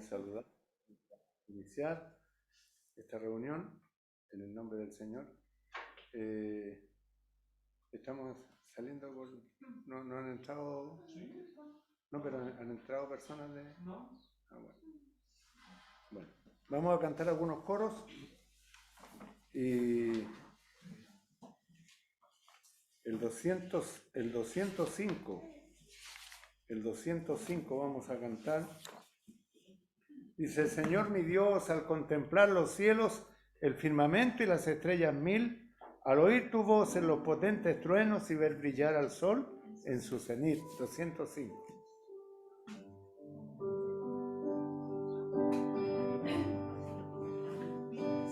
saludar, iniciar esta reunión en el nombre del Señor. Estamos saliendo por... ¿No han entrado? No, pero han entrado personas de... No. Ah, bueno, vamos a cantar algunos coros y el 205 vamos a cantar. Dice: Señor mi Dios, al contemplar los cielos, el firmamento y las estrellas mil, al oír tu voz en los potentes truenos y ver brillar al sol en su cenit. 205.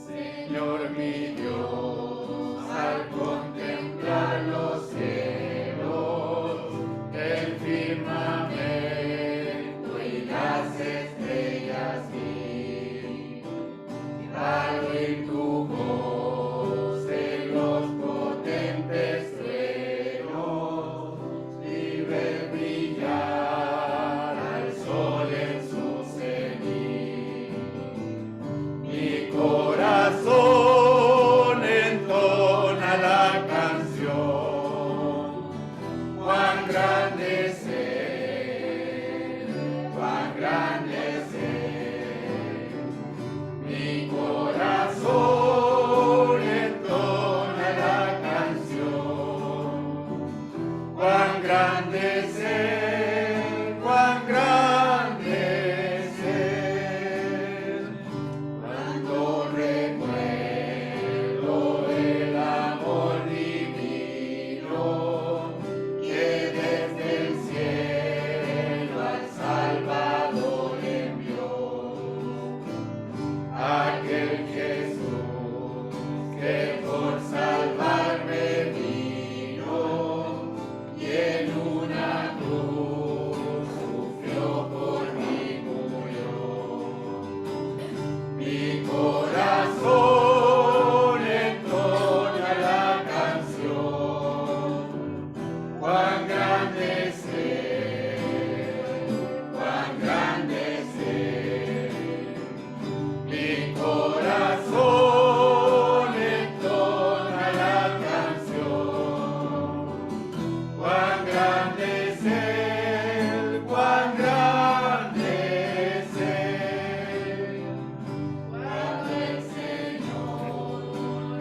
Señor mi Dios, al contemplar los cielos, el firmamento y las estrellas vi, al oír tu voz en los potentes truenos y ver brillar al sol en su cenit, mi corazón entona la canción. Cuán grande es Él, cuán grande es Él. Mi corazón entona la canción. Cuán grande es Él, cuán grande es Él. Cuando recuerdo el amor divino que desde el cielo al Salvador envió, aquel Jesús que por salvarme vino y en una cruz sufrió por mí, murió. Mi corazón entona la canción. Cuán grande es Él, cuán grande es Él. Mi corazón entona la canción. Cuán grande es Él, cuán grande es Él. Cuando el Señor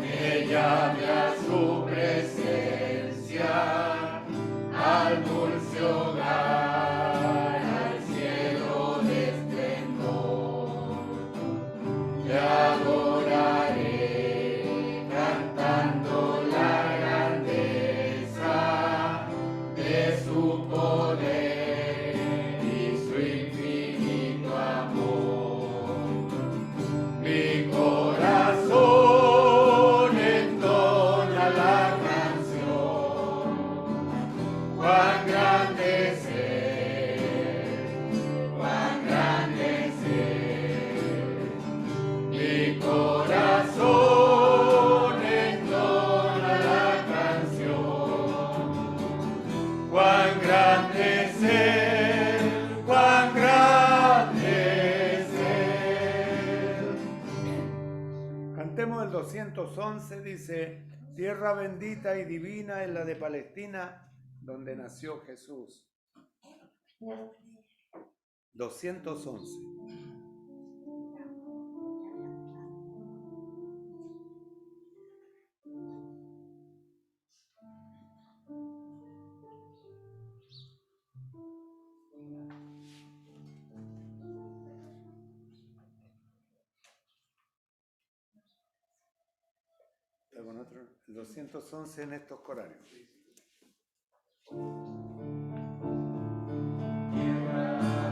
me llame a su presencia, al dulce hogar, al cielo de esplendor, te adoraré cantando la grandeza de su poder y su infinito amor. Mi corazón entona la canción. Cuán grande es Él, cuán grande es Él. Mi corazón entona la canción. Cuán grande es Él, cuán grande es Él. Cantemos el 211, dice: Tierra bendita y divina es la de Palestina, donde nació Jesús. 211. ¿Está con otro? El 211 en estos corarios.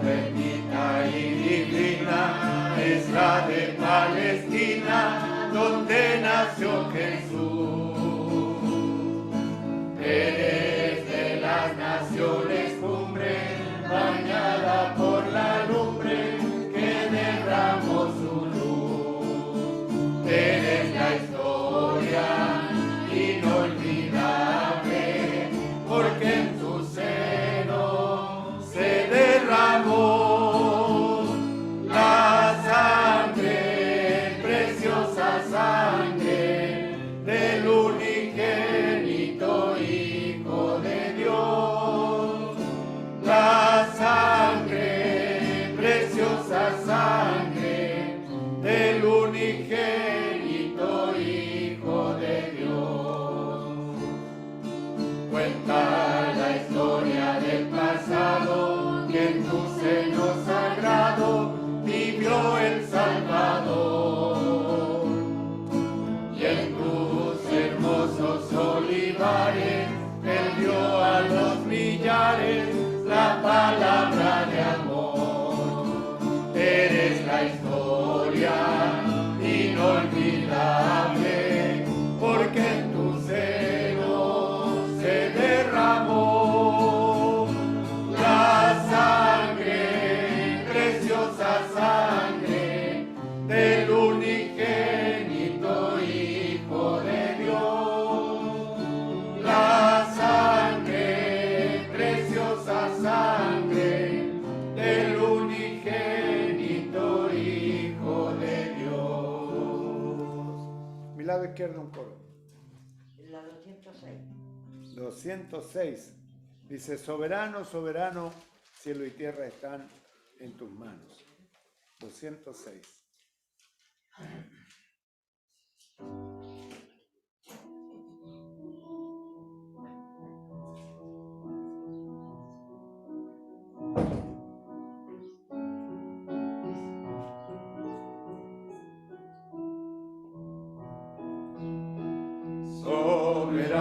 Bendita y divina es la de Palestina, donde nació Jesús. Eres de las naciones cumbre, bañada por la lumbre que derramó su luz. Eres la historia inolvidable, porque en tu seno se derramó la preciosa sangre del unigénito Hijo de Dios. Cuenta la historia del pasado, que en tu seno sagrado vivió el Salvador. Y en tus hermosos olivares Él dio a los millares la palabra de amor. Eres la historia inolvidable, porque en tu seno se derramó la sangre, preciosa sangre del unigénito Hijo de Dios. La sangre, preciosa sangre del unigénito Hijo de Dios. Mi lado izquierdo un coro. La 206. 206. Dice, soberano, soberano, cielo y tierra están en tus manos. 206.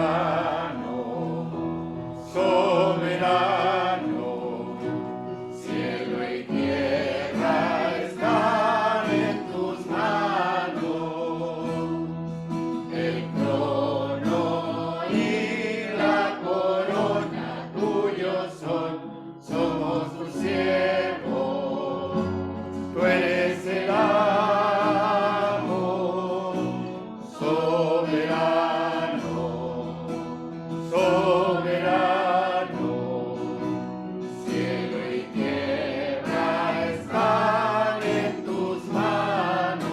Soberano, soberano, cielo y tierra están en tus manos. El trono y la corona tuyos son, somos tus siervos. Tú eres el amo, soberano. Soberano, cielo y tierra están en tus manos.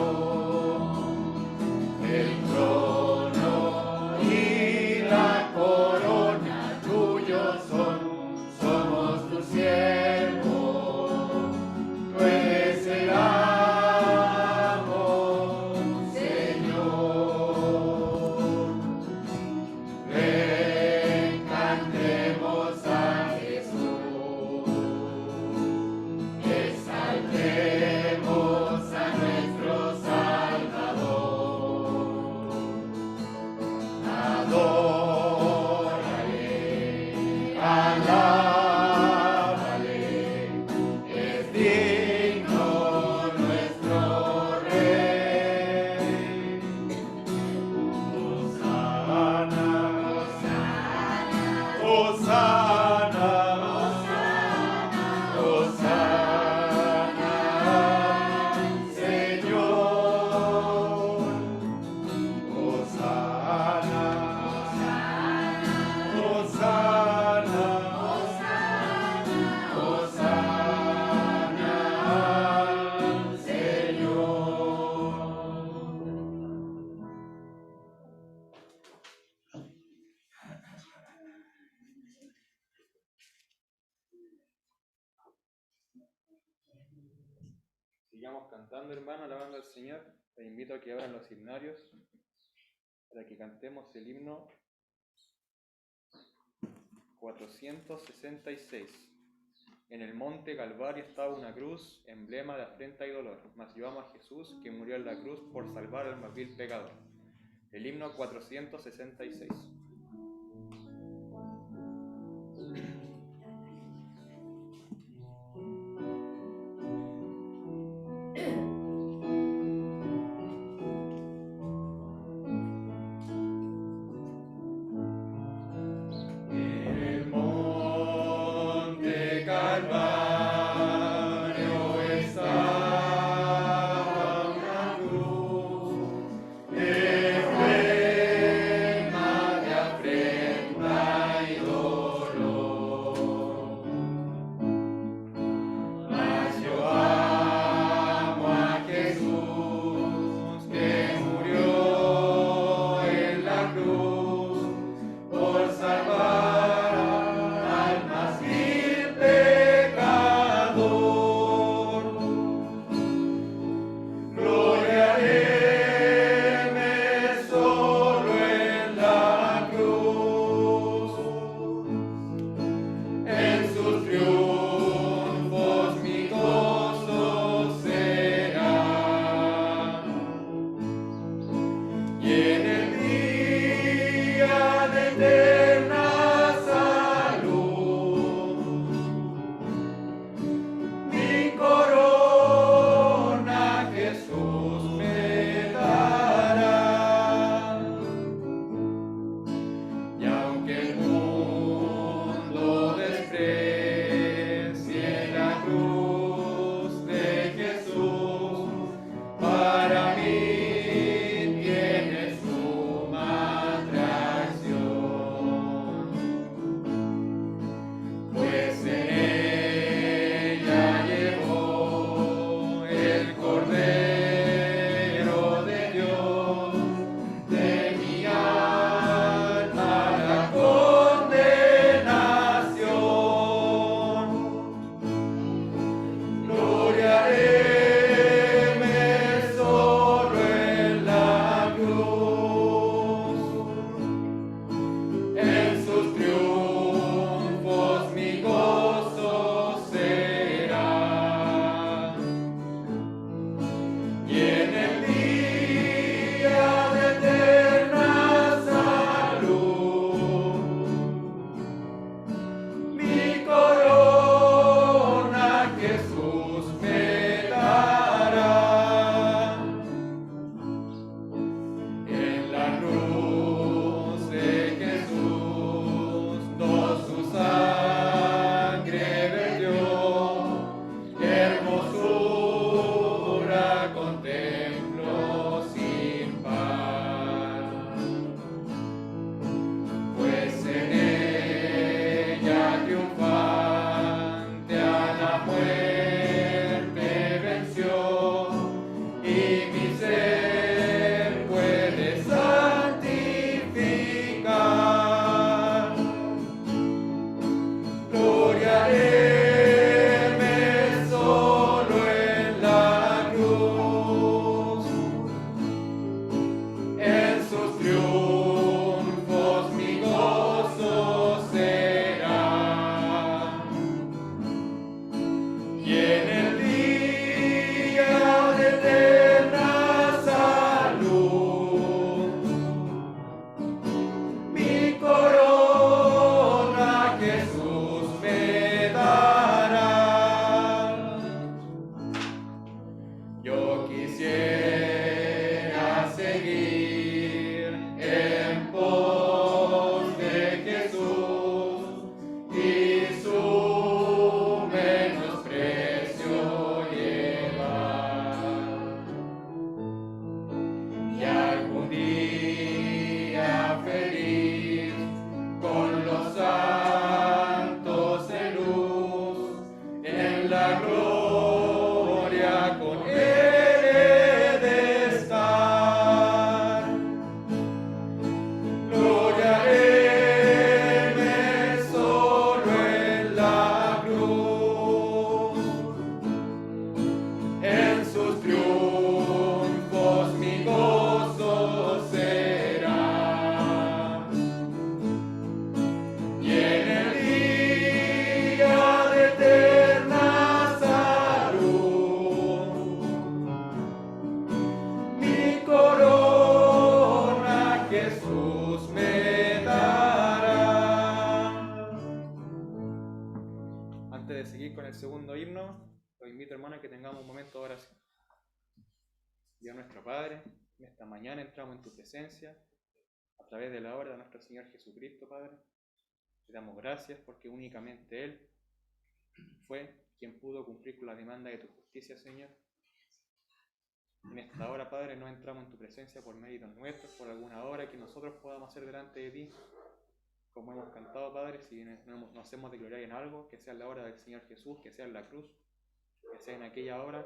El trono y la corona tuyos son, somos tus siervos. Tú eres el amo, Señor. Ven, cantemos a Jesús, exaltemos a nuestro Salvador. Adórale, alábale, es digno nuestro Rey. Hosana, Hosana, Hosana, Señor. Hosana, Hosana, Hosana, Señor. Sigamos cantando, hermano, alabando al Señor. Te invito a que abran los himnarios para que cantemos el himno 466. En el monte Calvario estaba una cruz, emblema de afrenta y dolor, mas llevamos a Jesús, que murió en la cruz por salvar al más vil pecador. El himno 466. En el monte Calvario estaba una cruz, emblema de quisiera seguir en pos de Jesús y su menosprecio llevar. Y algún día feliz con los santos en luz, en la gloria con Él he de estar. Gloriaréme solo en la cruz, en sus triunfos mi gozo será. Y en el día de eterna salud, mi corona Jesús me dará. Antes de seguir con el segundo himno, los invito, hermanos, a que tengamos un momento de oración. Dios nuestro Padre, en esta mañana entramos en tu presencia a través de la obra de nuestro Señor Jesucristo, Padre. Te damos gracias porque únicamente Él fue quien pudo cumplir con la demanda de tu justicia, Señor. En esta hora, Padre, no entramos en tu presencia por méritos nuestros, por alguna obra que nosotros podamos hacer delante de ti. Como hemos cantado, Padre, si nos hemos de gloriar en algo, que sea en la obra del Señor Jesús, que sea en la cruz, que sea en aquella obra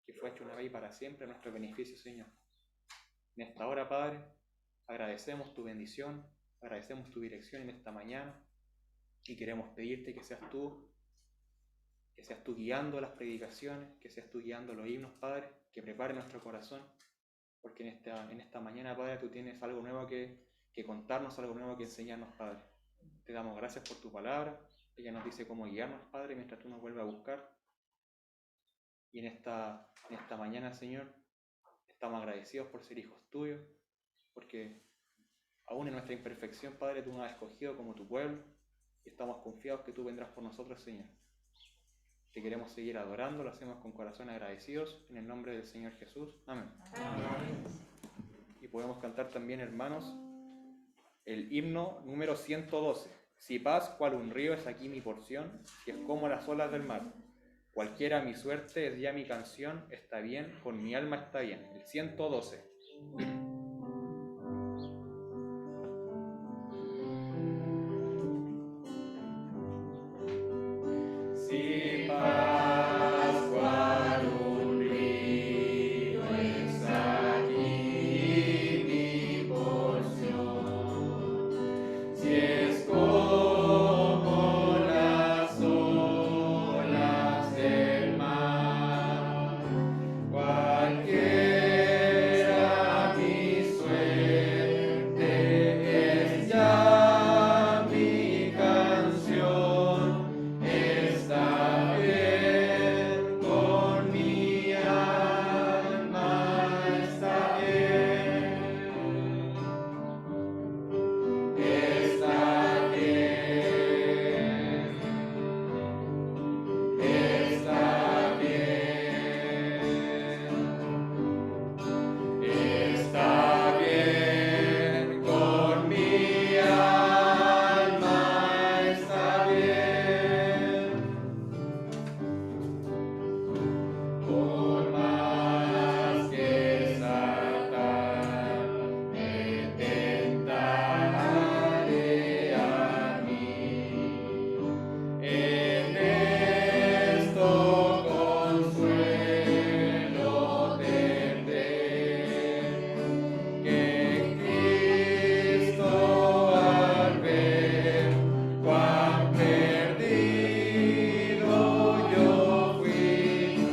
que fue hecha una vez y para siempre a nuestro beneficio, Señor. En esta hora, Padre, agradecemos tu bendición, agradecemos tu dirección en esta mañana y queremos pedirte que seas tú guiando las predicaciones, que seas tú guiando los himnos, Padre, que prepare nuestro corazón, porque en esta mañana, Padre, tú tienes algo nuevo que contarnos, algo nuevo que enseñarnos, Padre. Te damos gracias por tu palabra, ella nos dice cómo guiarnos, Padre, mientras tú nos vuelves a buscar. Y en esta mañana, Señor, estamos agradecidos por ser hijos tuyos, porque aún en nuestra imperfección, Padre, tú nos has escogido como tu pueblo y estamos confiados que tú vendrás por nosotros, Señor. Te queremos seguir adorando, lo hacemos con corazón agradecidos, en el nombre del Señor Jesús. Amén. Amén. Y podemos cantar también, hermanos, el himno número 112. Si paz cual un río es aquí mi porción, que es como las olas del mar. Cualquiera mi suerte es ya mi canción, está bien, con mi alma está bien. El 112. Si paz cual un río es aquí mi porción, si es como las olas del mar, cualquiera mi suerte es ya mi canción. Está bien, con mi alma está bien. Está bien. Está bien. Está bien, con mi alma está bien. Por más que Satán me tentare a mí, en esto consuelo tendré, que en Cristo al ver cuán perdido yo fui,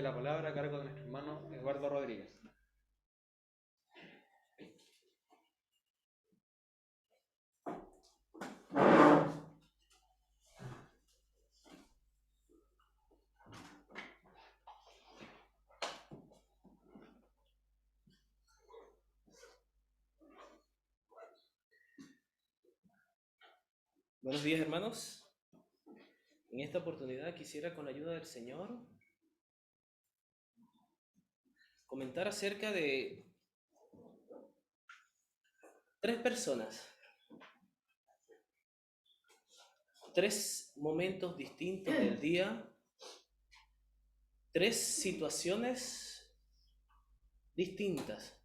la palabra a cargo de nuestro hermano Eduardo Rodríguez. Buenos días, hermanos. En esta oportunidad quisiera, con la ayuda del Señor, comentar acerca de 3 personas, 3 momentos distintos del día, 3 situaciones distintas,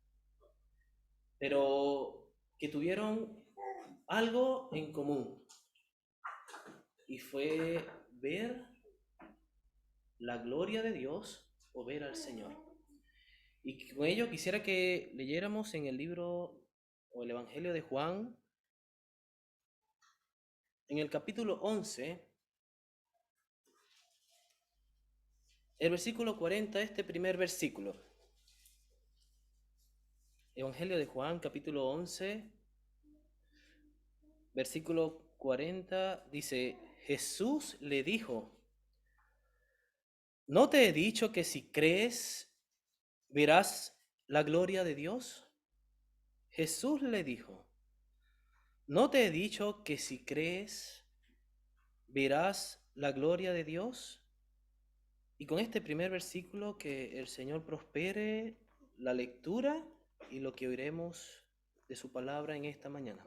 pero que tuvieron algo en común, y fue ver la gloria de Dios o ver al Señor. Y con ello quisiera que leyéramos en el libro o el Evangelio de Juan, en el capítulo 11, el versículo 40, este primer versículo. Evangelio de Juan, capítulo 11, versículo 40, dice: Jesús le dijo: ¿no te he dicho que si crees verás la gloria de Dios? Jesús le dijo: ¿no te he dicho que si crees verás la gloria de Dios? Y con este primer versículo, que el Señor prospere la lectura y lo que oiremos de su palabra en esta mañana.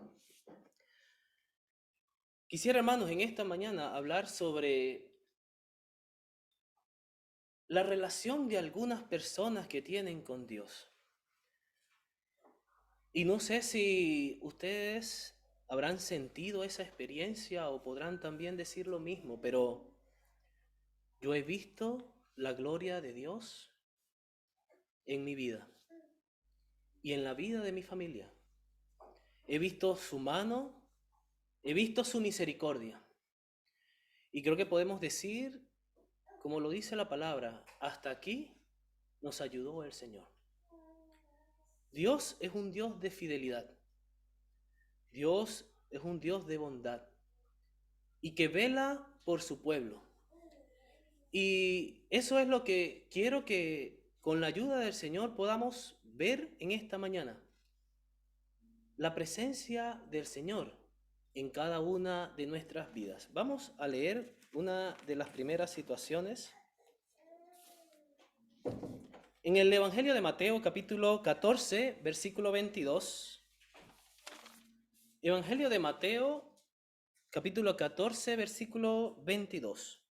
Quisiera, hermanos, en esta mañana hablar sobre la relación de algunas personas que tienen con Dios. Y no sé si ustedes habrán sentido esa experiencia o podrán también decir lo mismo, pero yo he visto la gloria de Dios en mi vida y en la vida de mi familia. He visto su mano, he visto su misericordia. Y creo que podemos decir, como lo dice la palabra, hasta aquí nos ayudó el Señor. Dios es un Dios de fidelidad. Dios es un Dios de bondad y que vela por su pueblo. Y eso es lo que quiero que con la ayuda del Señor podamos ver en esta mañana. La presencia del Señor en cada una de nuestras vidas. Vamos a leer una de las primeras situaciones. En el Evangelio de Mateo, capítulo 14, versículo 22. Evangelio de Mateo, capítulo 14, versículo 22.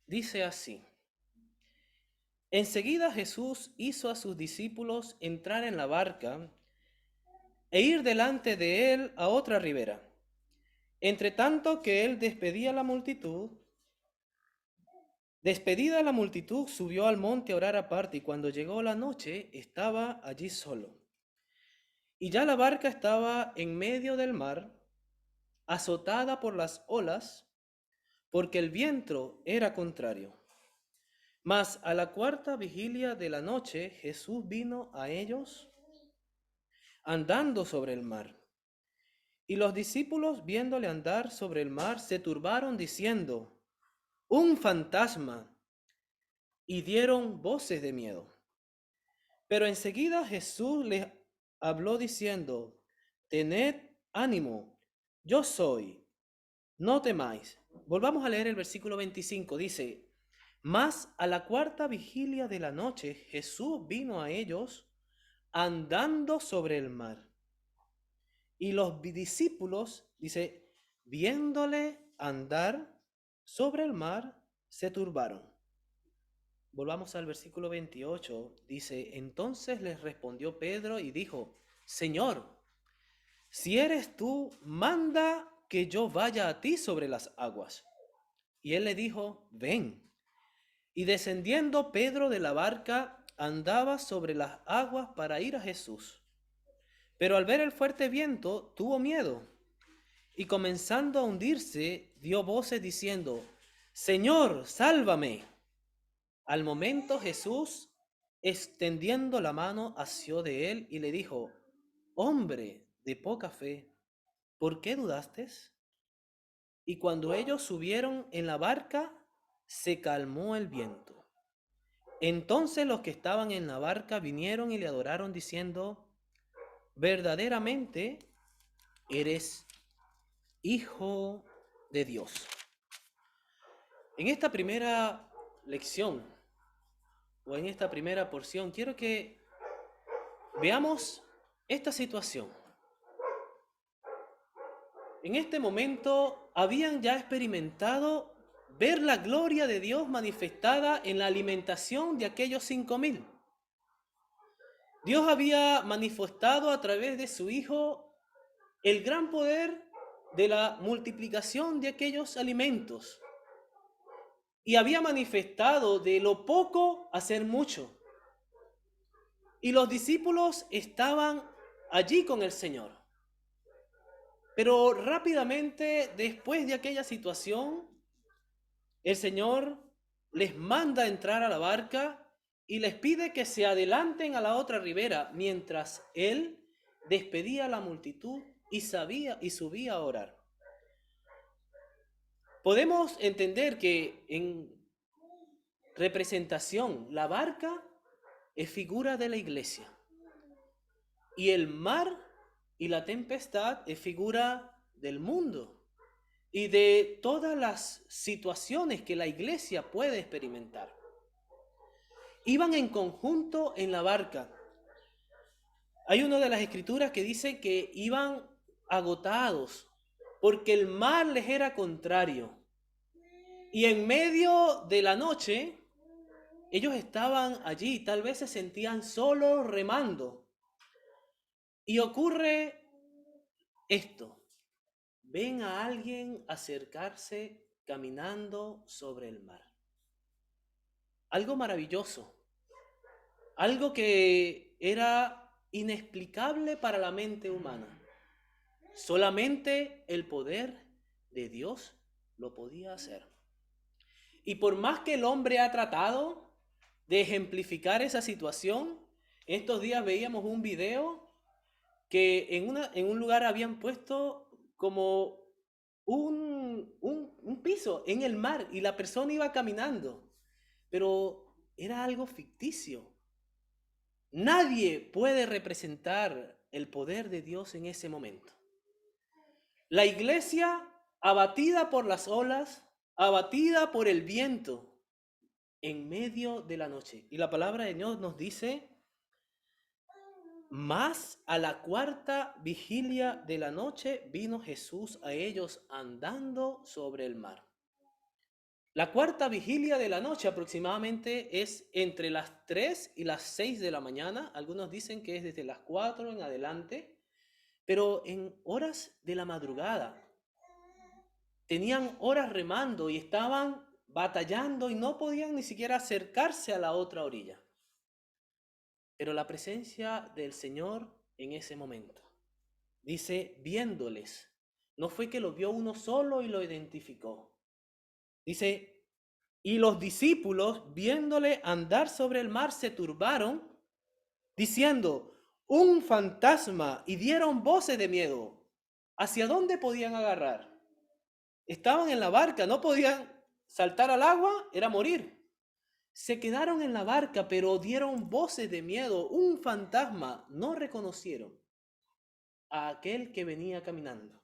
Dice así: enseguida Jesús hizo a sus discípulos entrar en la barca e ir delante de él a otra ribera. Entre tanto que él despedida la multitud, subió al monte a orar aparte, y cuando llegó la noche estaba allí solo. Y ya la barca estaba en medio del mar, azotada por las olas, porque el viento era contrario. Mas a la 4ª vigilia de la noche Jesús vino a ellos andando sobre el mar. Y los discípulos, viéndole andar sobre el mar, se turbaron diciendo: ¡un fantasma! Y dieron voces de miedo. Pero enseguida Jesús les habló diciendo: tened ánimo, yo soy, no temáis. Volvamos a leer el versículo 25, dice: mas a la 4ª vigilia de la noche Jesús vino a ellos andando sobre el mar. Y los discípulos, dice, viéndole andar sobre el mar, se turbaron. Volvamos al versículo 28, dice: entonces les respondió Pedro y dijo: Señor, si eres tú, manda que yo vaya a ti sobre las aguas. Y él le dijo: ven. Y descendiendo Pedro de la barca, andaba sobre las aguas para ir a Jesús. Pero al ver el fuerte viento, tuvo miedo y comenzando a hundirse, dio voces diciendo: Señor, sálvame. Al momento Jesús, extendiendo la mano, asió de él y le dijo: Hombre de poca fe, ¿por qué dudaste? Y cuando ellos subieron en la barca, se calmó el viento. Entonces los que estaban en la barca vinieron y le adoraron diciendo: verdaderamente eres Hijo de Dios. En esta primera lección, o en esta primera porción, quiero que veamos esta situación. En este momento habían ya experimentado ver la gloria de Dios manifestada en la alimentación de aquellos 5,000. Dios había manifestado a través de su Hijo el gran poder de la multiplicación de aquellos alimentos. Y había manifestado de lo poco hacer mucho. Y los discípulos estaban allí con el Señor. Pero rápidamente, después de aquella situación, el Señor les manda entrar a la barca y les pide que se adelanten a la otra ribera, mientras Él despedía a la multitud y subía a orar. Podemos entender que en representación, la barca es figura de la iglesia. Y el mar y la tempestad es figura del mundo y de todas las situaciones que la iglesia puede experimentar. Iban en conjunto en la barca. Hay una de las escrituras que dice que iban agotados porque el mar les era contrario. Y en medio de la noche, ellos estaban allí, tal vez se sentían solos remando. Y ocurre esto: ven a alguien acercarse caminando sobre el mar. Algo maravilloso, algo que era inexplicable para la mente humana. Solamente el poder de Dios lo podía hacer. Y por más que el hombre ha tratado de ejemplificar esa situación, estos días veíamos un video que en un lugar habían puesto como un piso en el mar y la persona iba caminando, pero era algo ficticio. Nadie puede representar el poder de Dios en ese momento. La iglesia, abatida por las olas, abatida por el viento, en medio de la noche. Y la palabra de Dios nos dice: mas a la 4ª vigilia de la noche vino Jesús a ellos andando sobre el mar. La 4ª vigilia de la noche aproximadamente es entre las 3 y las 6 de la mañana. Algunos dicen que es desde las 4 en adelante, pero en horas de la madrugada. Tenían horas remando y estaban batallando y no podían ni siquiera acercarse a la otra orilla. Pero la presencia del Señor en ese momento, dice, viéndoles, no fue que lo vio uno solo y lo identificó. Dice, y los discípulos, viéndole andar sobre el mar, se turbaron, diciendo: un fantasma, y dieron voces de miedo. ¿Hacia dónde podían agarrar? Estaban en la barca, no podían saltar al agua, era morir. Se quedaron en la barca, pero dieron voces de miedo. Un fantasma. No reconocieron a aquel que venía caminando.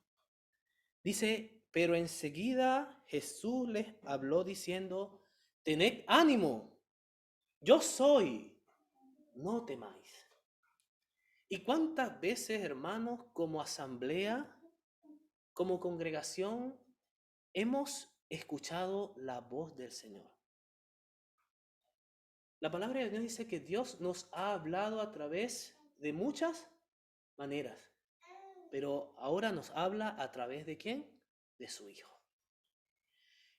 Dice, pero enseguida Jesús les habló diciendo: tened ánimo, yo soy, no temáis. ¿Y cuántas veces, hermanos, como asamblea, como congregación, hemos escuchado la voz del Señor? La palabra de Dios dice que Dios nos ha hablado a través de muchas maneras, pero ahora nos habla a través de ¿quién? De su Hijo.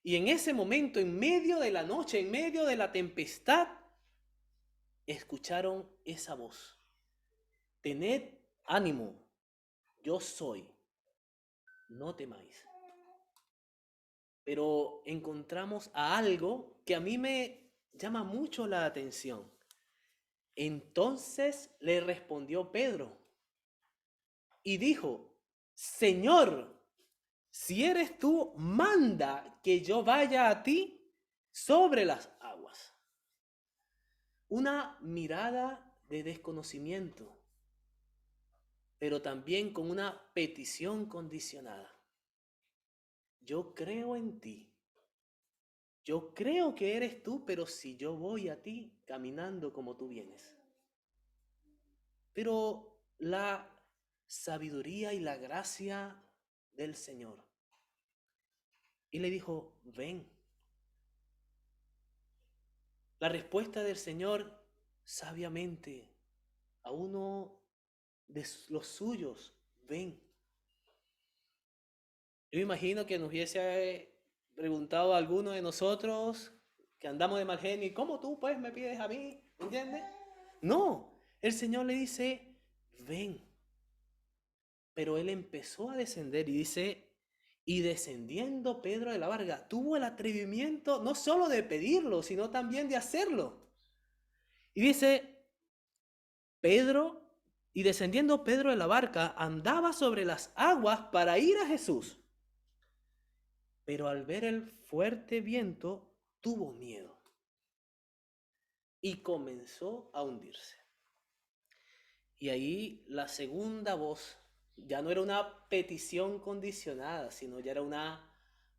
Y en ese momento, en medio de la noche, en medio de la tempestad, escucharon esa voz: tened ánimo, yo soy, no temáis. Pero encontramos a algo que a mí me llama mucho la atención. Entonces le respondió Pedro y dijo: Señor, si eres tú, manda que yo vaya a ti sobre las aguas. Una mirada de desconocimiento, pero también con una petición condicionada. Yo creo en ti. Yo creo que eres tú, pero si yo voy a ti caminando como tú vienes. Pero la sabiduría y la gracia del Señor. Y le dijo: ven. La respuesta del Señor sabiamente a uno de los suyos: ven. Yo imagino que nos hubiese preguntado a alguno de nosotros que andamos de mal genio: ¿cómo tú pues me pides a mí? ¿Entiendes? No, el Señor le dice: ven. Pero él empezó a descender y dice: y descendiendo Pedro de la barca, tuvo el atrevimiento no solo de pedirlo, sino también de hacerlo. Y dice y descendiendo Pedro de la barca, andaba sobre las aguas para ir a Jesús. Pero al ver el fuerte viento, tuvo miedo y comenzó a hundirse. Y ahí la segunda voz ya no era una petición condicionada, sino ya era una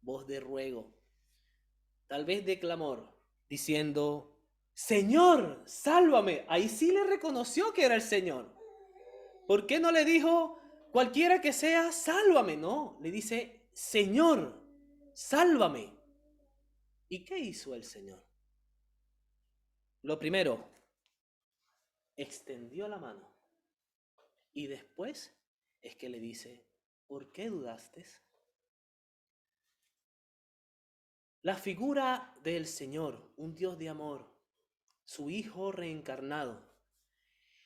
voz de ruego, tal vez de clamor, diciendo: Señor, sálvame. Ahí sí le reconoció que era el Señor. ¿Por qué no le dijo: cualquiera que sea, sálvame? No, le dice: Señor, sálvame. ¿Y qué hizo el Señor? Lo primero, extendió la mano. Y después es que le dice: ¿por qué dudaste? La figura del Señor, un Dios de amor, su Hijo reencarnado,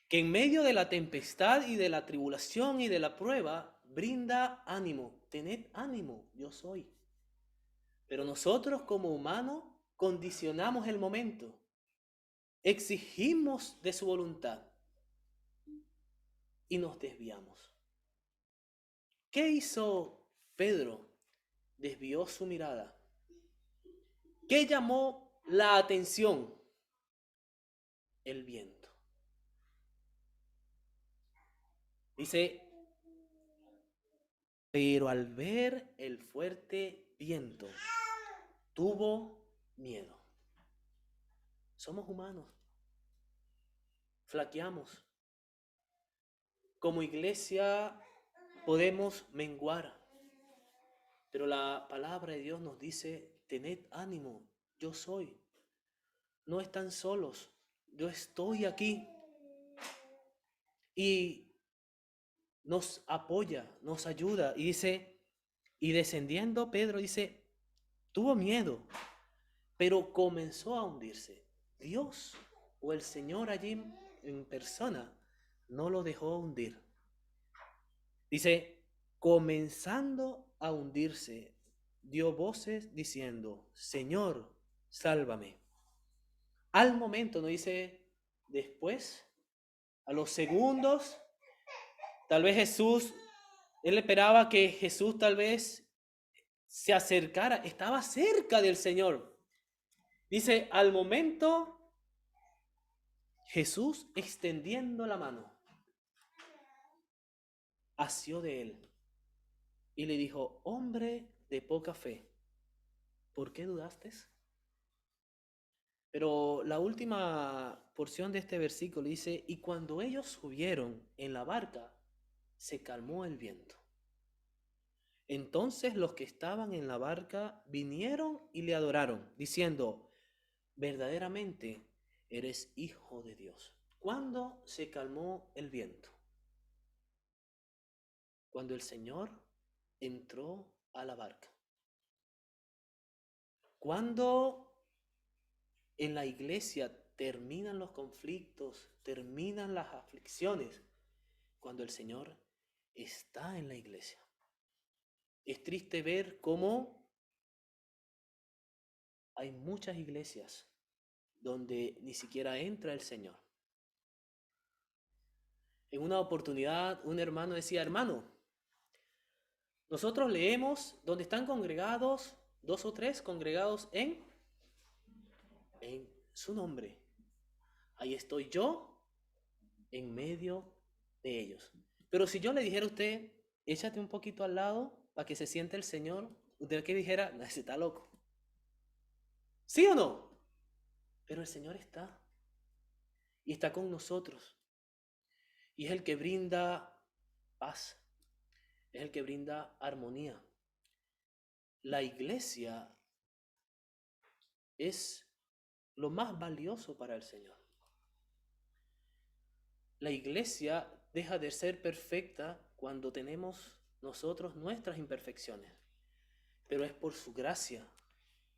que en medio de la tempestad y de la tribulación y de la prueba brinda ánimo. Tened ánimo, yo soy. Pero nosotros como humanos condicionamos el momento, exigimos de su voluntad y nos desviamos. ¿Qué hizo Pedro? Desvió su mirada. ¿Qué llamó la atención? El viento. Dice: pero al ver el fuerte viento, tuvo miedo. Somos humanos. Flaqueamos. Como iglesia podemos menguar. Pero la palabra de Dios nos dice: tened ánimo, yo soy. No están solos, yo estoy aquí. Y nos apoya, nos ayuda. Y dice, y descendiendo Pedro, dice, tuvo miedo, pero comenzó a hundirse. Dios o el Señor allí en persona no lo dejó hundir. Dice, comenzando a hundirse, dio voces diciendo: Señor, sálvame. Al momento, no dice después, a los segundos, tal vez él esperaba que Jesús tal vez se acercara, estaba cerca del Señor. Dice, al momento, Jesús extendiendo la mano, asió de él y le dijo: hombre de poca fe, ¿por qué dudaste? Pero la última porción de este versículo dice: y cuando ellos subieron en la barca, se calmó el viento. Entonces los que estaban en la barca vinieron y le adoraron, diciendo: verdaderamente eres Hijo de Dios. ¿Cuándo se calmó el viento? Cuando el Señor entró a la barca. Cuando en la iglesia terminan los conflictos, terminan las aflicciones, cuando el Señor está en la iglesia. Es triste ver cómo hay muchas iglesias donde ni siquiera entra el Señor. En una oportunidad, un hermano decía: hermano, nosotros leemos donde están congregados 2 o 3 congregados en su nombre. Ahí estoy yo en medio de ellos. Pero si yo le dijera a usted, échate un poquito al lado para que se siente el Señor, usted que dijera: no, ese está loco. ¿Sí o no? Pero el Señor está. Y está con nosotros. Y es el que brinda paz. Es el que brinda armonía. La iglesia es lo más valioso para el Señor. La iglesia deja de ser perfecta cuando tenemos nosotros nuestras imperfecciones. Pero es por su gracia,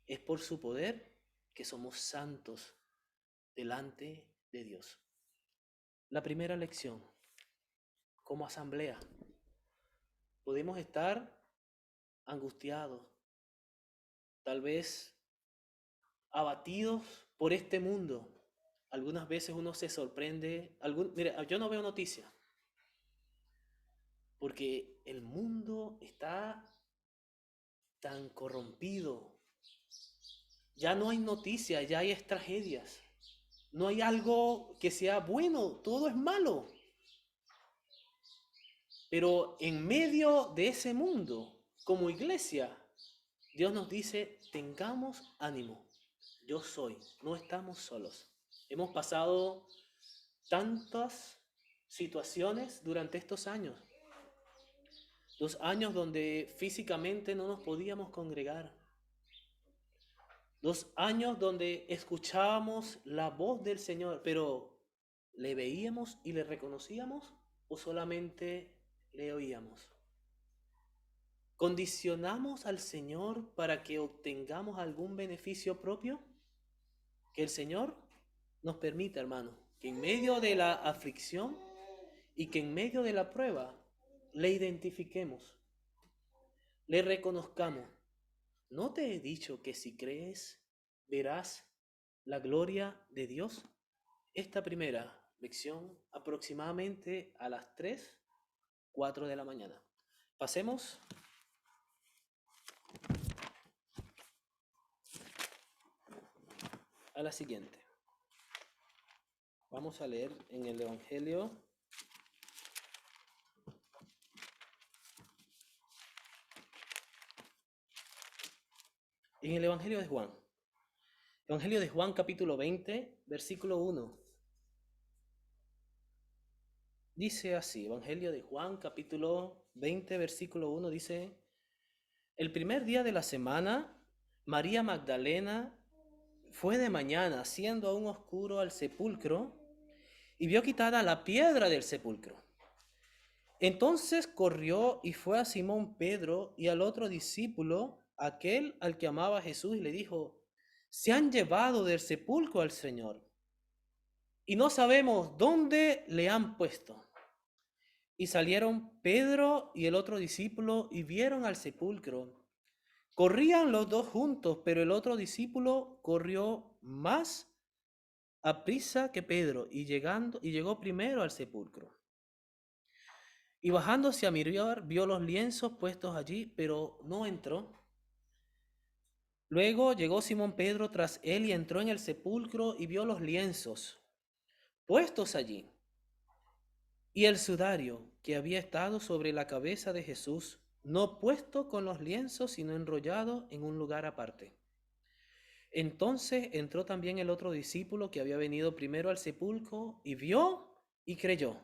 es por su poder que somos santos delante de Dios. La primera lección, como asamblea, podemos estar angustiados, tal vez abatidos por este mundo. Algunas veces uno se sorprende. Mire, yo no veo noticias, porque el mundo está tan corrompido. Ya no hay noticias, ya hay tragedias. No hay algo que sea bueno, todo es malo. Pero en medio de ese mundo, como iglesia, Dios nos dice: tengamos ánimo, yo soy, no estamos solos. Hemos pasado tantas situaciones durante estos años. 2 años donde físicamente no nos podíamos congregar. 2 años donde escuchábamos la voz del Señor, pero ¿le veíamos y le reconocíamos o solamente le oíamos? ¿Condicionamos al Señor para que obtengamos algún beneficio propio? Que el Señor nos permita, hermano, que en medio de la aflicción y que en medio de la prueba le identifiquemos, le reconozcamos. ¿No te he dicho que si crees verás la gloria de Dios? Esta primera lección aproximadamente a las 3, 4 de la mañana. Pasemos a la siguiente. Vamos a leer en el Evangelio de Juan. Evangelio de Juan, capítulo 20, versículo 1. Dice así, Evangelio de Juan, capítulo 20, versículo 1, dice: el primer día de la semana, María Magdalena fue de mañana, siendo aún oscuro, al sepulcro, y vio quitada la piedra del sepulcro. Entonces corrió y fue a Simón Pedro y al otro discípulo, aquel al que amaba Jesús, y le dijo: se han llevado del sepulcro al Señor, y no sabemos dónde le han puesto. Y salieron Pedro y el otro discípulo y vieron al sepulcro. Corrían los dos juntos, pero el otro discípulo corrió más aprisa que Pedro y llegó primero al sepulcro. Y bajándose a mirar, vio los lienzos puestos allí, pero no entró. Luego llegó Simón Pedro tras él y entró en el sepulcro y vio los lienzos puestos allí, y el sudario que había estado sobre la cabeza de Jesús, no puesto con los lienzos, sino enrollado en un lugar aparte. Entonces entró también el otro discípulo que había venido primero al sepulcro y vio y creyó.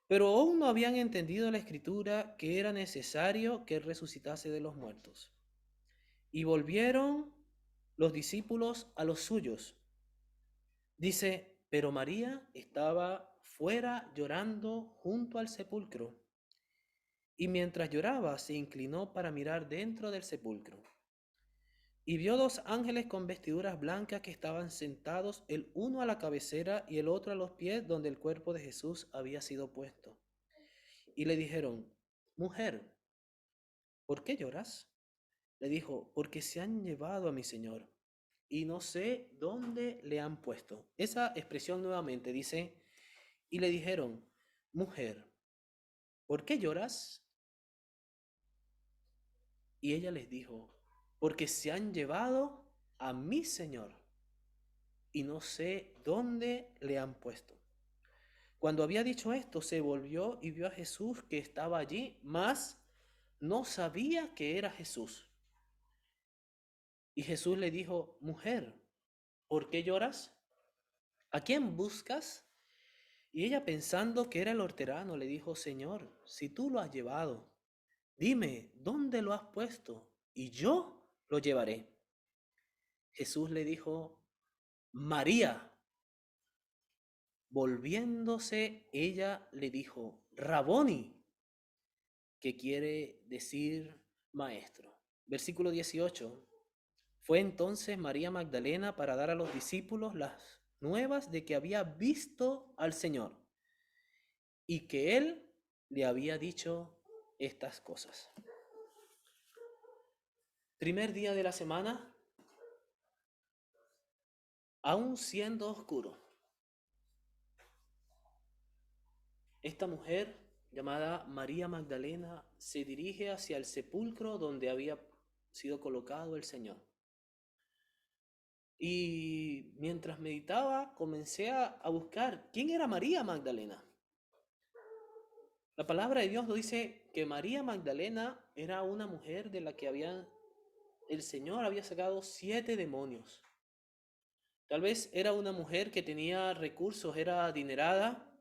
Pero aún no habían entendido la escritura que era necesario que él resucitase de los muertos. Y volvieron los discípulos a los suyos. Dice: pero María estaba fuera llorando junto al sepulcro. Y mientras lloraba, se inclinó para mirar dentro del sepulcro. Y vio 2 ángeles con vestiduras blancas que estaban sentados, el uno a la cabecera y el otro a los pies donde el cuerpo de Jesús había sido puesto. Y le dijeron: mujer, ¿por qué lloras? Le dijo, porque se han llevado a mi señor y no sé dónde le han puesto. Esa expresión nuevamente dice, y le dijeron, mujer, ¿por qué lloras? Y ella les dijo, porque se han llevado a mi señor y no sé dónde le han puesto. Cuando había dicho esto, se volvió y vio a Jesús que estaba allí, mas no sabía que era Jesús. Y Jesús le dijo, mujer, ¿por qué lloras? ¿A quién buscas? Y ella, pensando que era el hortelano, le dijo, Señor, si tú lo has llevado, dime, ¿dónde lo has puesto? Y yo lo llevaré. Jesús le dijo, María. Volviéndose, ella le dijo, Raboni, que quiere decir maestro. Versículo 18. Fue entonces María Magdalena para dar a los discípulos las nuevas de que había visto al Señor y que Él le había dicho estas cosas. Primer día de la semana, aún siendo oscuro, esta mujer llamada María Magdalena se dirige hacia el sepulcro donde había sido colocado el Señor. Y mientras meditaba, comencé a buscar quién era María Magdalena. La palabra de Dios nos dice que María Magdalena era una mujer de la que el Señor había sacado 7 demonios. Tal vez era una mujer que tenía recursos, era adinerada,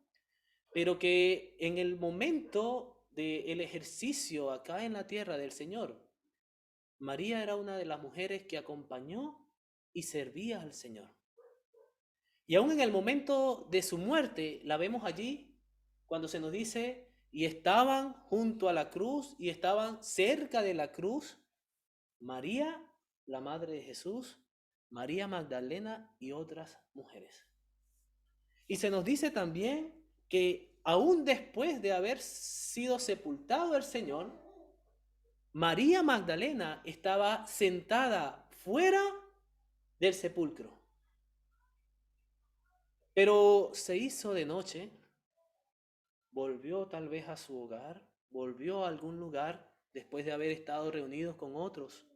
pero que en el momento del ejercicio acá en la tierra del Señor, María era una de las mujeres que acompañó y servía al Señor. Y aún en el momento de su muerte, la vemos allí cuando se nos dice, y estaban junto a la cruz y estaban cerca de la cruz, María, la madre de Jesús, María Magdalena y otras mujeres. Y se nos dice también que aún después de haber sido sepultado el Señor, María Magdalena estaba sentada fuera del sepulcro. Pero se hizo de noche, volvió tal vez a su hogar, volvió a algún lugar después de haber estado reunidos con otros.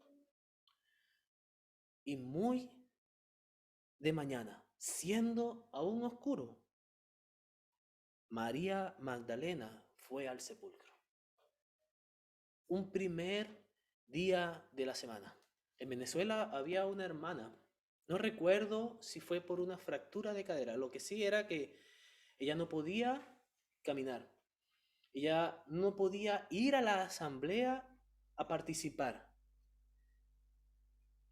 Y muy de mañana, siendo aún oscuro, María Magdalena fue al sepulcro. Un primer día de la semana. En Venezuela había una hermana, no recuerdo si fue por una fractura de cadera, lo que sí era que ella no podía caminar, ella no podía ir a la asamblea a participar,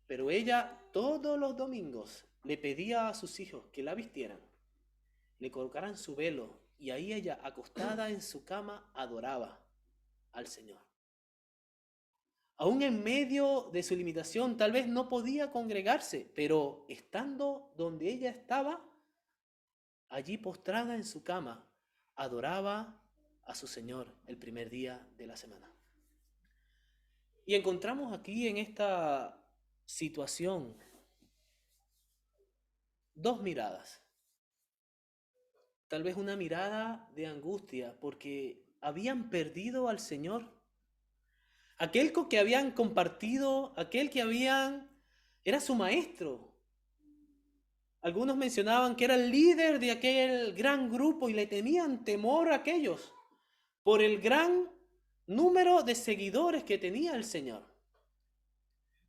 pero ella todos los domingos le pedía a sus hijos que la vistieran, le colocaran su velo y ahí ella, acostada en su cama, adoraba al Señor. Aún en medio de su limitación, tal vez no podía congregarse, pero estando donde ella estaba, allí postrada en su cama, adoraba a su Señor el primer día de la semana. Y encontramos aquí en esta situación 2 miradas. Tal vez una mirada de angustia porque habían perdido al Señor. Aquel con que habían compartido, aquel que era su maestro. Algunos mencionaban que era el líder de aquel gran grupo y le tenían temor a aquellos por el gran número de seguidores que tenía el Señor.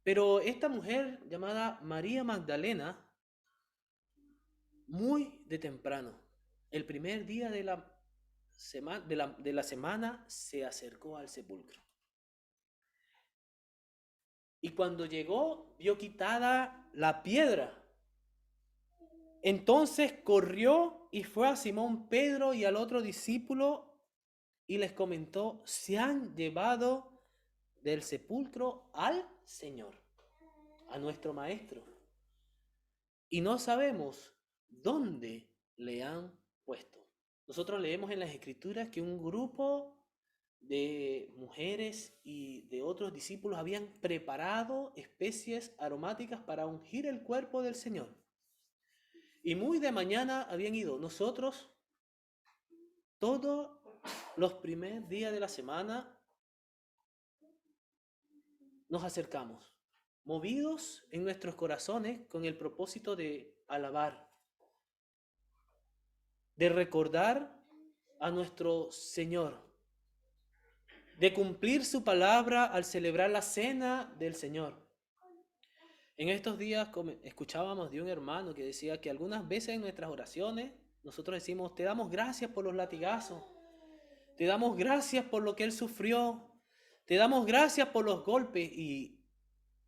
Pero esta mujer llamada María Magdalena, muy de temprano, el primer día de la semana, se acercó al sepulcro. Y cuando llegó, vio quitada la piedra. Entonces corrió y fue a Simón Pedro y al otro discípulo y les comentó, se han llevado del sepulcro al Señor, a nuestro Maestro. Y no sabemos dónde le han puesto. Nosotros leemos en las Escrituras que un grupo de mujeres y de otros discípulos habían preparado especies aromáticas para ungir el cuerpo del Señor. Y muy de mañana habían ido. Nosotros, todos los primeros días de la semana, nos acercamos, movidos en nuestros corazones con el propósito de alabar, de recordar a nuestro Señor, de cumplir su palabra al celebrar la cena del Señor. En estos días escuchábamos de un hermano que decía que algunas veces en nuestras oraciones nosotros decimos, te damos gracias por los latigazos, te damos gracias por lo que Él sufrió, te damos gracias por los golpes. Y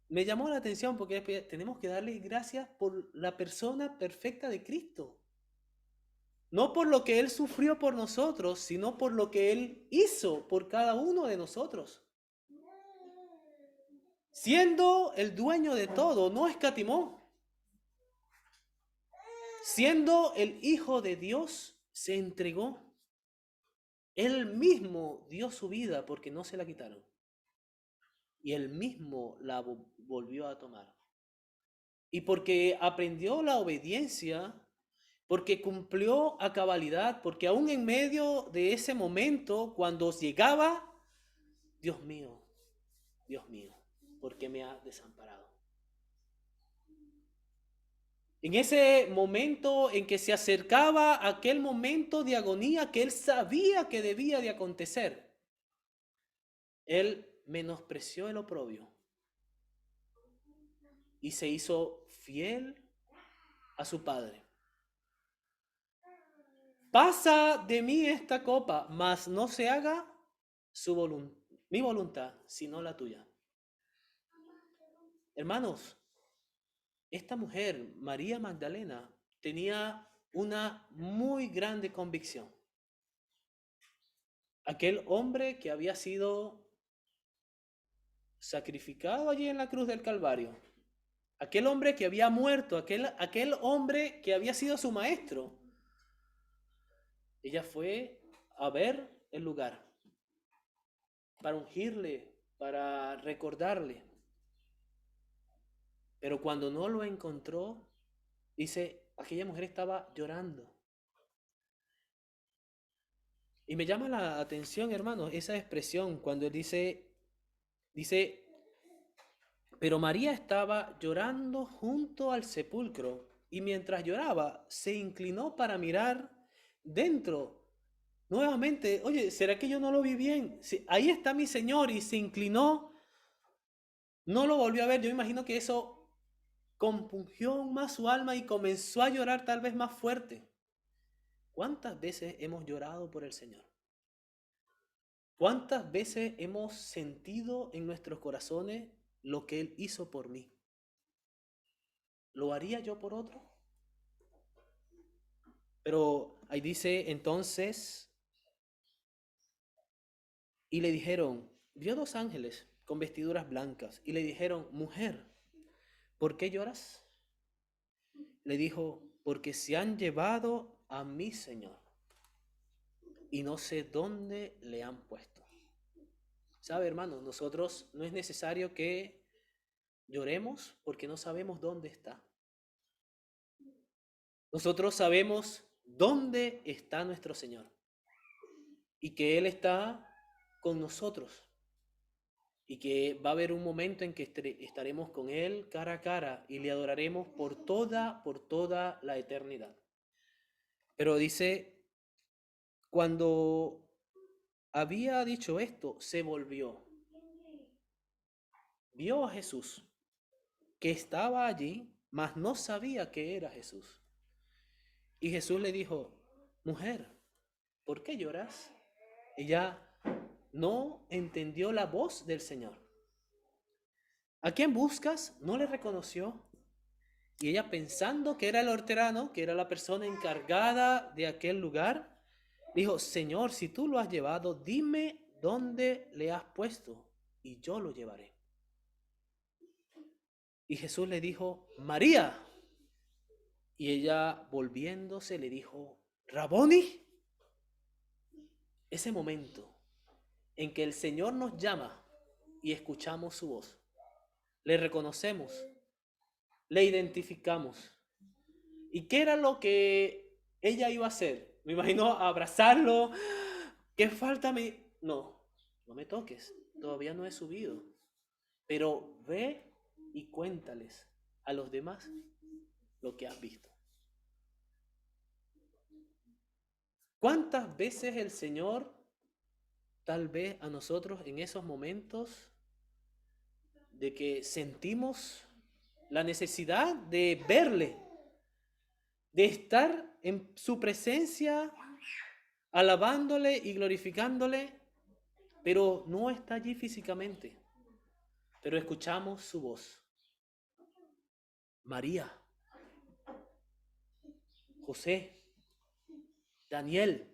me llamó la atención porque tenemos que darle gracias por la persona perfecta de Cristo. No por lo que Él sufrió por nosotros, sino por lo que Él hizo por cada uno de nosotros. Siendo el dueño de todo, no escatimó. Siendo el Hijo de Dios, se entregó. Él mismo dio su vida porque no se la quitaron. Y Él mismo la volvió a tomar. Y porque aprendió la obediencia, porque cumplió a cabalidad, porque aún en medio de ese momento, cuando llegaba, Dios mío, ¿por qué me ha desamparado? En ese momento en que se acercaba aquel momento de agonía que Él sabía que debía de acontecer, Él menospreció el oprobio y se hizo fiel a su Padre. Pasa de mí esta copa, mas no se haga mi voluntad, sino la tuya. Hermanos, esta mujer, María Magdalena, tenía una muy grande convicción. Aquel hombre que había sido sacrificado allí en la cruz del Calvario, aquel hombre que había muerto, aquel hombre que había sido su maestro, ella fue a ver el lugar para ungirle, para recordarle. Pero cuando no lo encontró, dice, aquella mujer estaba llorando. Y me llama la atención, hermanos, esa expresión cuando él dice, pero María estaba llorando junto al sepulcro y mientras lloraba se inclinó para mirar dentro. Nuevamente, oye, ¿será que yo no lo vi bien? Sí, ahí está mi Señor, y se inclinó, no lo volvió a ver. Yo imagino que eso compungió aún más su alma y comenzó a llorar tal vez más fuerte. ¿Cuántas veces hemos llorado por el Señor? ¿Cuántas veces hemos sentido en nuestros corazones lo que Él hizo por mí? ¿Lo haría yo por otro? Pero ahí dice entonces, y le dijeron, vio 2 ángeles con vestiduras blancas, y le dijeron, mujer, ¿por qué lloras? Le dijo, porque se han llevado a mi Señor y no sé dónde le han puesto. ¿Sabe, hermano? Nosotros no es necesario que lloremos porque no sabemos dónde está. Nosotros sabemos dónde está nuestro Señor y que Él está con nosotros y que va a haber un momento en que estaremos con Él cara a cara y le adoraremos por toda la eternidad. Pero dice, cuando había dicho esto, se volvió. Vio a Jesús, que estaba allí, mas no sabía que era Jesús. Y Jesús le dijo, mujer, ¿por qué lloras? Ella no entendió la voz del Señor. ¿A quién buscas? No le reconoció. Y ella, pensando que era el hortelano, que era la persona encargada de aquel lugar, dijo, Señor, si tú lo has llevado, dime dónde le has puesto y yo lo llevaré. Y Jesús le dijo, María. Y ella, volviéndose, le dijo, Raboni. Ese momento en que el Señor nos llama y escuchamos su voz. Le reconocemos, le identificamos. ¿Y qué era lo que ella iba a hacer? Me imagino abrazarlo. ¿Qué falta me...? No, no me toques, todavía no he subido. Pero ve y cuéntales a los demás lo que has visto. ¿Cuántas veces el Señor, tal vez a nosotros en esos momentos de que sentimos la necesidad de verle, de estar en su presencia, alabándole y glorificándole, pero no está allí físicamente, pero escuchamos su voz? María, José, Daniel,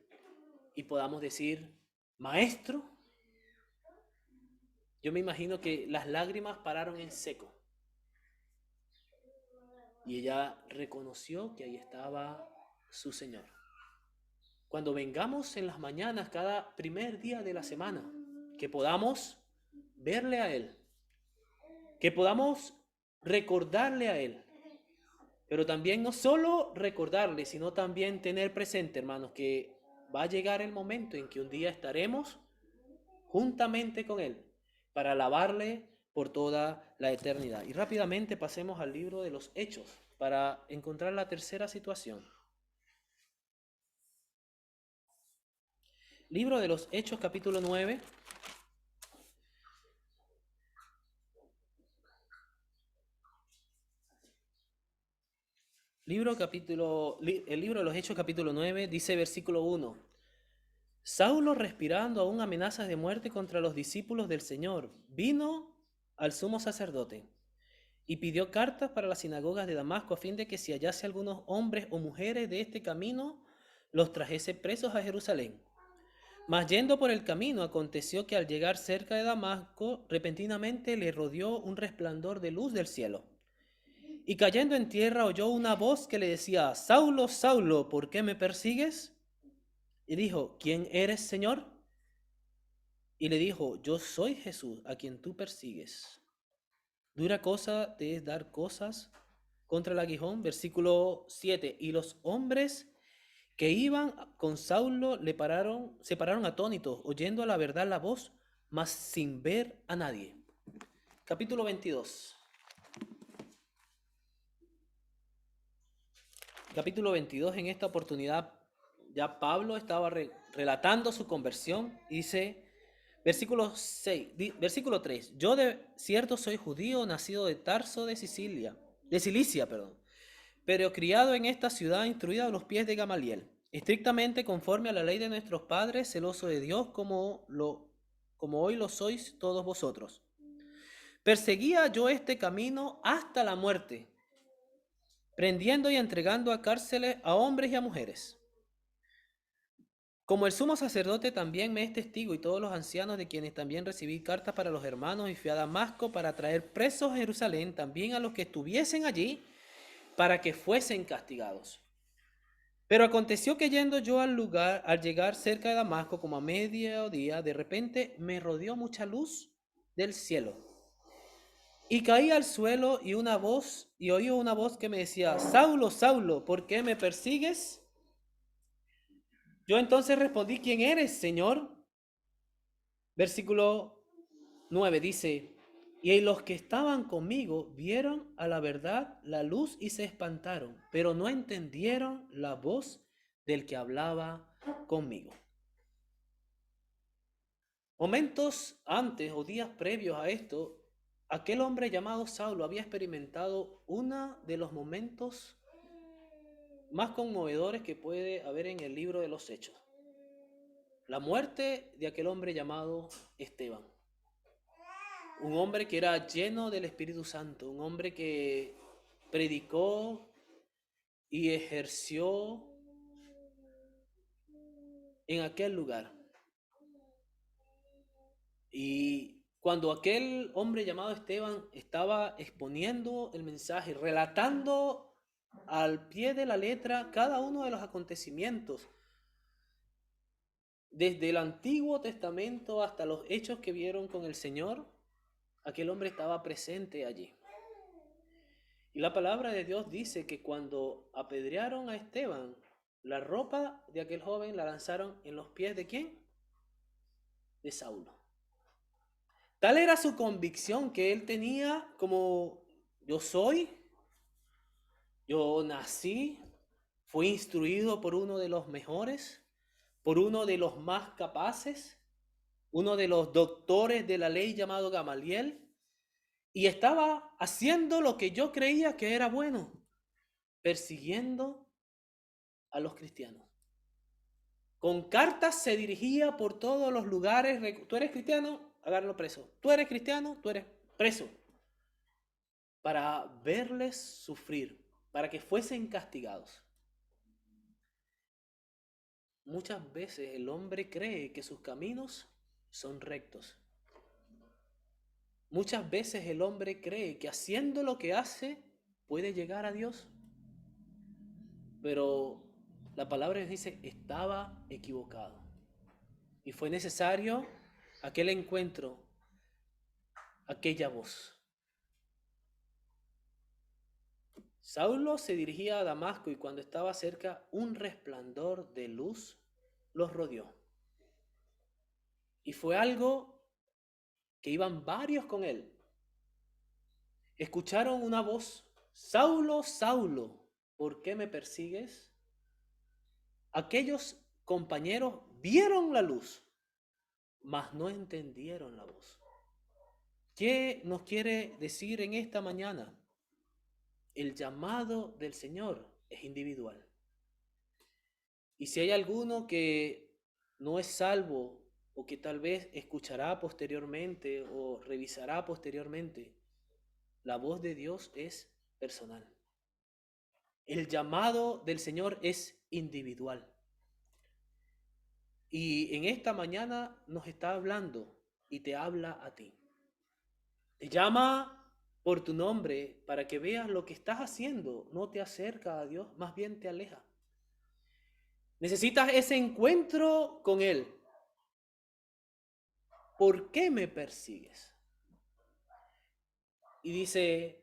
y podamos decir, Maestro. Yo me imagino que las lágrimas pararon en seco. Y ella reconoció que ahí estaba su Señor. Cuando vengamos en las mañanas, cada primer día de la semana, que podamos verle a Él, que podamos recordarle a Él, pero también no solo recordarle, sino también tener presente, hermanos, que va a llegar el momento en que un día estaremos juntamente con Él para alabarle por toda la eternidad. Y rápidamente pasemos al libro de los Hechos para encontrar la tercera situación. Libro de los Hechos, capítulo 9. El libro de los Hechos, capítulo 9, dice versículo 1. Saulo, respirando aún amenazas de muerte contra los discípulos del Señor, vino al sumo sacerdote y pidió cartas para las sinagogas de Damasco a fin de que si hallase algunos hombres o mujeres de este camino, los trajese presos a Jerusalén. Mas yendo por el camino, aconteció que al llegar cerca de Damasco, repentinamente le rodeó un resplandor de luz del cielo. Y cayendo en tierra oyó una voz que le decía, Saulo, Saulo, ¿por qué me persigues? Y dijo, ¿quién eres, Señor? Y le dijo, yo soy Jesús, a quien tú persigues. Dura cosa te es dar cosas contra el aguijón. Versículo 7. Y los hombres que iban con Saulo se pararon atónitos, oyendo a la verdad la voz, mas sin ver a nadie. Capítulo 22. Capítulo 22, en esta oportunidad ya Pablo estaba relatando su conversión. Dice, versículo 3, yo de cierto soy judío, nacido de Tarso de Cilicia, pero criado en esta ciudad, instruido a los pies de Gamaliel, estrictamente conforme a la ley de nuestros padres, celoso de Dios como hoy lo sois todos vosotros. Perseguía yo este camino hasta la muerte, prendiendo y entregando a cárceles a hombres y a mujeres. Como el sumo sacerdote también me es testigo y todos los ancianos de quienes también recibí cartas para los hermanos y fui a Damasco para traer presos a Jerusalén también a los que estuviesen allí para que fuesen castigados. Pero aconteció que yendo yo al llegar cerca de Damasco como a mediodía, de repente me rodeó mucha luz del cielo. Y caí al suelo y oí una voz que me decía, Saulo, Saulo, ¿por qué me persigues? Yo entonces respondí, ¿quién eres, Señor? Versículo 9 dice, y los que estaban conmigo vieron a la verdad la luz y se espantaron, pero no entendieron la voz del que hablaba conmigo. Momentos antes o días previos a esto, aquel hombre llamado Saulo había experimentado uno de los momentos más conmovedores que puede haber en el libro de los Hechos. La muerte de aquel hombre llamado Esteban. Un hombre que era lleno del Espíritu Santo, un hombre que predicó y ejerció en aquel lugar. Y cuando aquel hombre llamado Esteban estaba exponiendo el mensaje, relatando al pie de la letra cada uno de los acontecimientos desde el Antiguo Testamento hasta los hechos que vieron con el Señor, aquel hombre estaba presente allí. Y la palabra de Dios dice que cuando apedrearon a Esteban, la ropa de aquel joven la lanzaron en los pies ¿de quién? De Saulo. Tal era su convicción que él tenía como yo nací, fui instruido por uno de los mejores, por uno de los más capaces, uno de los doctores de la ley llamado Gamaliel, y estaba haciendo lo que yo creía que era bueno, persiguiendo a los cristianos. Con cartas se dirigía por todos los lugares. Tú eres cristiano, agárralo preso. Tú eres cristiano, tú eres preso. Para verles sufrir, para que fuesen castigados. Muchas veces el hombre cree que sus caminos son rectos. Muchas veces el hombre cree que haciendo lo que hace puede llegar a Dios. Pero la palabra nos dice, estaba equivocado. Y fue necesario aquel encuentro, aquella voz. Saulo se dirigía a Damasco y cuando estaba cerca, un resplandor de luz los rodeó. Y fue algo que iban varios con él. Escucharon una voz, Saulo, Saulo, ¿por qué me persigues? Aquellos compañeros vieron la luz, mas no entendieron la voz. ¿Qué nos quiere decir en esta mañana? El llamado del Señor es individual. Y si hay alguno que no es salvo o que tal vez escuchará posteriormente o revisará posteriormente, la voz de Dios es personal. El llamado del Señor es individual. Y en esta mañana nos está hablando y te habla a ti. Te llama por tu nombre para que veas lo que estás haciendo. No te acerca a Dios, más bien te aleja. Necesitas ese encuentro con Él. ¿Por qué me persigues? Y dice,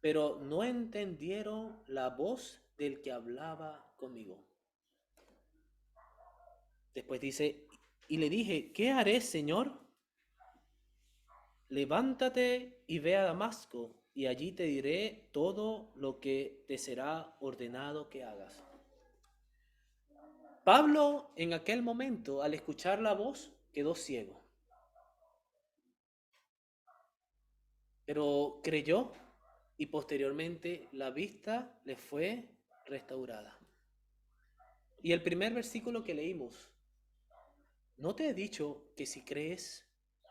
pero no entendieron la voz del que hablaba conmigo. Después dice, y le dije, ¿qué haré, Señor? Levántate y ve a Damasco, y allí te diré todo lo que te será ordenado que hagas. Pablo, en aquel momento, al escuchar la voz, quedó ciego. Pero creyó y posteriormente la vista le fue restaurada. Y el primer versículo que leímos, ¿no te he dicho que si crees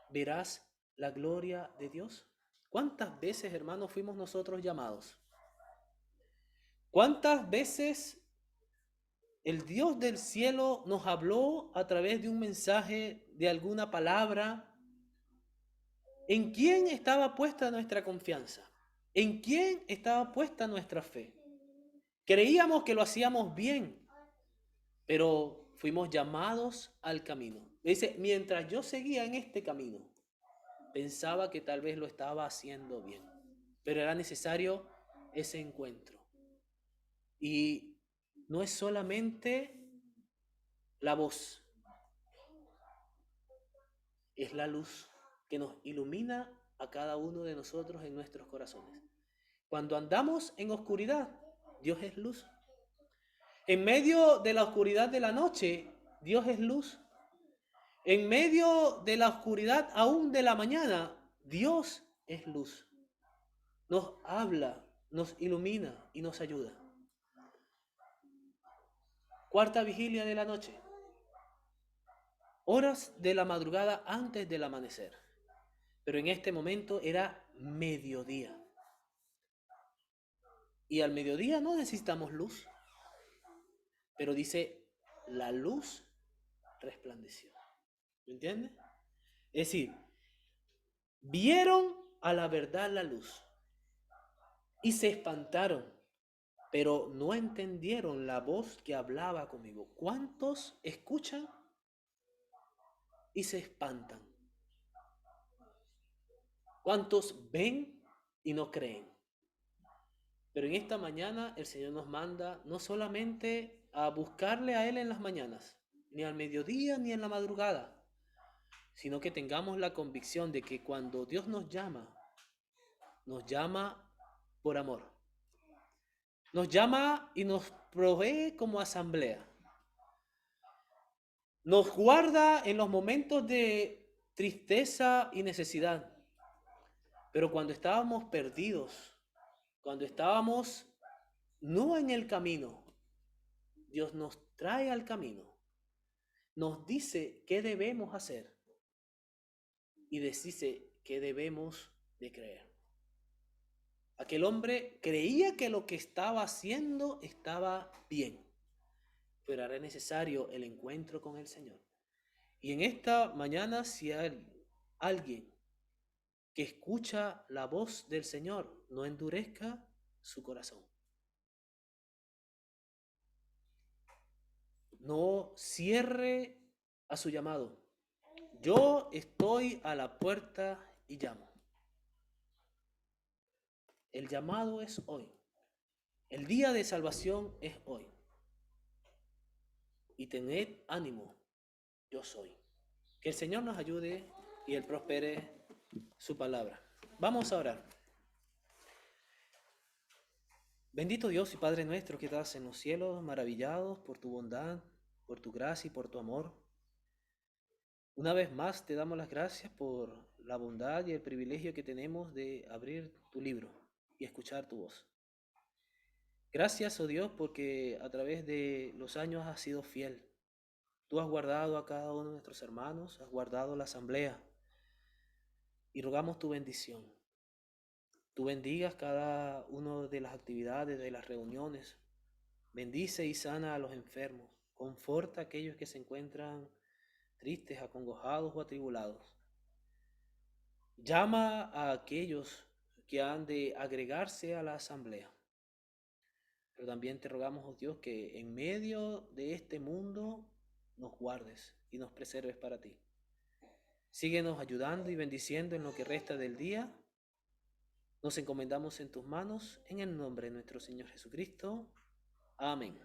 verás la gloria de Dios? ¿Cuántas veces, hermanos, fuimos nosotros llamados? ¿Cuántas veces el Dios del cielo nos habló a través de un mensaje, de alguna palabra? ¿En quién estaba puesta nuestra confianza? ¿En quién estaba puesta nuestra fe? Creíamos que lo hacíamos bien, pero fuimos llamados al camino. Dice, mientras yo seguía en este camino, pensaba que tal vez lo estaba haciendo bien, pero era necesario ese encuentro. Y no es solamente la voz, es la luz que nos ilumina a cada uno de nosotros en nuestros corazones. Cuando andamos en oscuridad, Dios es luz. En medio de la oscuridad de la noche, Dios es luz. En medio de la oscuridad aún de la mañana, Dios es luz. Nos habla, nos ilumina y nos ayuda. Cuarta vigilia de la noche. Horas de la madrugada antes del amanecer. Pero en este momento era mediodía. Y al mediodía no necesitamos luz. Pero dice, la luz resplandeció. ¿Me entiendes? Es decir, vieron a la verdad la luz y se espantaron, pero no entendieron la voz que hablaba conmigo. ¿Cuántos escuchan y se espantan? ¿Cuántos ven y no creen? Pero en esta mañana el Señor nos manda no solamente a buscarle a Él en las mañanas, ni al mediodía, ni en la madrugada, sino que tengamos la convicción de que cuando Dios nos llama por amor. Nos llama y nos provee como asamblea. Nos guarda en los momentos de tristeza y necesidad. Pero cuando estábamos perdidos, cuando estábamos no en el camino, Dios nos trae al camino. Nos dice qué debemos hacer y dice qué debemos de creer. Aquel hombre creía que lo que estaba haciendo estaba bien, pero era necesario el encuentro con el Señor. Y en esta mañana, si hay alguien que escucha la voz del Señor, no endurezca su corazón. No cierre a su llamado. Yo estoy a la puerta y llamo. El llamado es hoy. El día de salvación es hoy. Y tened ánimo, yo soy. Que el Señor nos ayude y Él prospere su palabra. Vamos a orar. Bendito Dios y Padre nuestro que estás en los cielos, maravillados por tu bondad, por tu gracia y por tu amor. Una vez más te damos las gracias por la bondad y el privilegio que tenemos de abrir tu libro y escuchar tu voz. Gracias, oh Dios, porque a través de los años has sido fiel. Tú has guardado a cada uno de nuestros hermanos, has guardado la asamblea y rogamos tu bendición. Tú bendigas cada una de las actividades, de las reuniones. Bendice y sana a los enfermos. Conforta a aquellos que se encuentran tristes, acongojados o atribulados. Llama a aquellos que han de agregarse a la asamblea. Pero también te rogamos, oh Dios, que en medio de este mundo nos guardes y nos preserves para ti. Síguenos ayudando y bendiciendo en lo que resta del día. Nos encomendamos en tus manos, en el nombre de nuestro Señor Jesucristo. Amén.